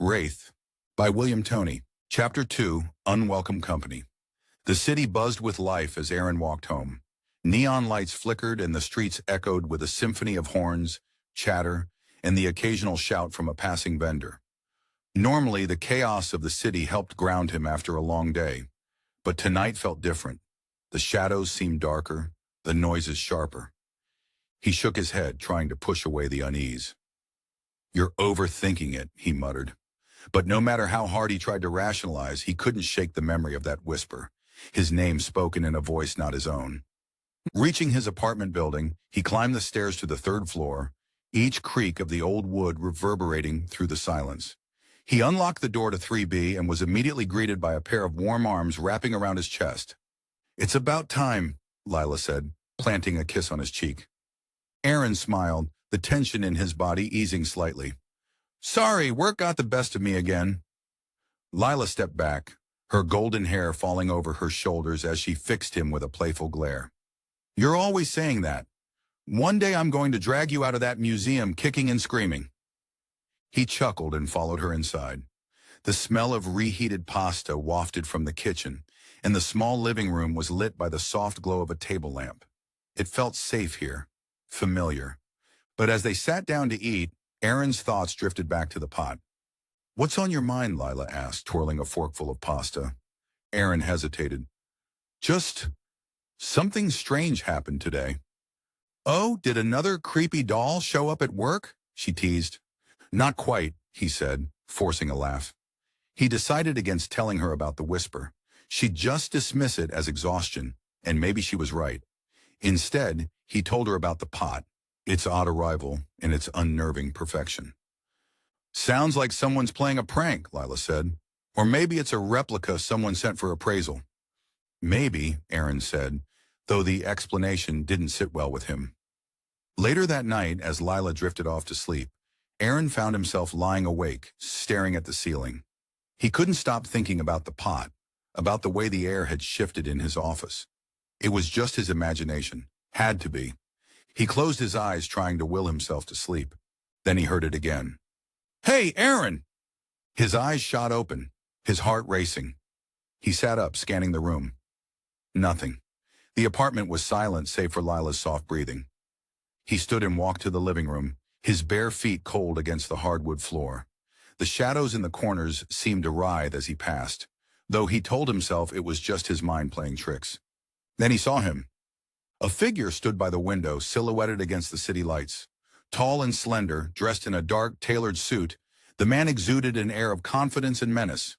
Wraith by William Toney. Chapter 2, Unwelcome Company. The city buzzed with life as Aaron walked home. Neon lights flickered and the streets echoed with a symphony of horns, chatter, and the occasional shout from a passing vendor. Normally, the chaos of the city helped ground him after a long day, but tonight felt different. The shadows seemed darker, the noises sharper. He shook his head, trying to push away the unease. "You're overthinking it," he muttered. But no matter how hard he tried to rationalize, he couldn't shake the memory of that whisper, his name spoken in a voice not his own. Reaching his apartment building, he climbed the stairs to the third floor, each creak of the old wood reverberating through the silence. He unlocked the door to 3B and was immediately greeted by a pair of warm arms wrapping around his chest. "It's about time," Lila said, planting a kiss on his cheek. Aaron smiled, the tension in his body easing slightly. "Sorry, work got the best of me again." Lila stepped back, her golden hair falling over her shoulders as she fixed him with a playful glare. "You're always saying that. One day I'm going to drag you out of that museum kicking and screaming." He chuckled and followed her inside. The smell of reheated pasta wafted from the kitchen, and the small living room was lit by the soft glow of a table lamp. It felt safe here, familiar. But as they sat down to eat, Aaron's thoughts drifted back to the pot. "What's on your mind?" Lila asked, twirling a forkful of pasta. Aaron hesitated. "Just something strange happened today." "Oh, did another creepy doll show up at work?" she teased. "Not quite," he said, forcing a laugh. He decided against telling her about the whisper. She'd just dismiss it as exhaustion, and maybe she was right. Instead, he told her about the pot, its odd arrival, and its unnerving perfection. "Sounds like someone's playing a prank," Lila said. "Or maybe it's a replica someone sent for appraisal." "Maybe," Aaron said, though the explanation didn't sit well with him. Later that night, as Lila drifted off to sleep, Aaron found himself lying awake, staring at the ceiling. He couldn't stop thinking about the pot, about the way the air had shifted in his office. It was just his imagination. Had to be. He closed his eyes, trying to will himself to sleep. Then he heard it again. "Hey, Aaron!" His eyes shot open, his heart racing. He sat up, scanning the room. Nothing. The apartment was silent save for Lila's soft breathing. He stood and walked to the living room, his bare feet cold against the hardwood floor. The shadows in the corners seemed to writhe as he passed, though he told himself it was just his mind playing tricks. Then he saw him. A figure stood by the window, silhouetted against the city lights. Tall and slender, dressed in a dark, tailored suit, the man exuded an air of confidence and menace.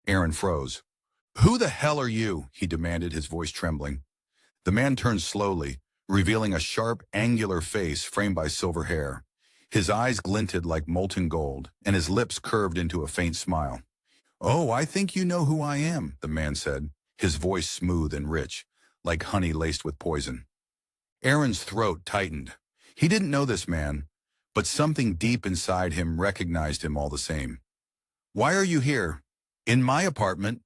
Aaron froze. "Who the hell are you?" he demanded, his voice trembling. The man turned slowly, revealing a sharp, angular face framed by silver hair. His eyes glinted like molten gold, and his lips curved into a faint smile. "Oh, I think you know who I am," the man said, his voice smooth and rich, like honey laced with poison. Aaron's throat tightened. He didn't know this man, but something deep inside him recognized him all the same. "Why are you here? In my apartment?"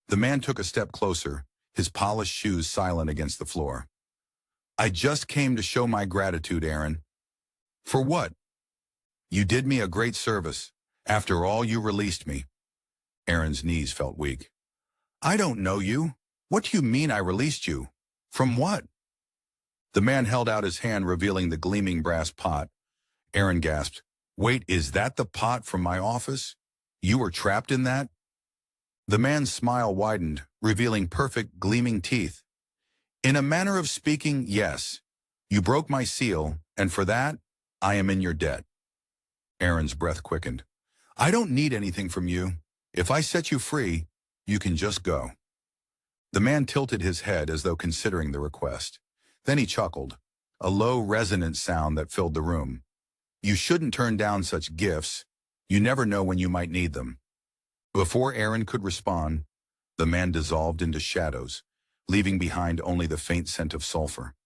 The man took a step closer, his polished shoes silent against the floor. "I just came to show my gratitude, Aaron." "For what?" "You did me a great service. After all, you released me." Aaron's knees felt weak. "I don't know you. What do you mean I released you? From what?" The man held out his hand, revealing the gleaming brass pot. Aaron gasped. "Wait, is that the pot from my office? You were trapped in that?" The man's smile widened, revealing perfect, gleaming teeth. "In a manner of speaking, yes. You broke my seal, and for that, I am in your debt." Aaron's breath quickened. "I don't need anything from you. If I set you free, you can just go." The man tilted his head as though considering the request. Then he chuckled, a low, resonant sound that filled the room. "You shouldn't turn down such gifts. You never know when you might need them." Before Aaron could respond, the man dissolved into shadows, leaving behind only the faint scent of sulfur.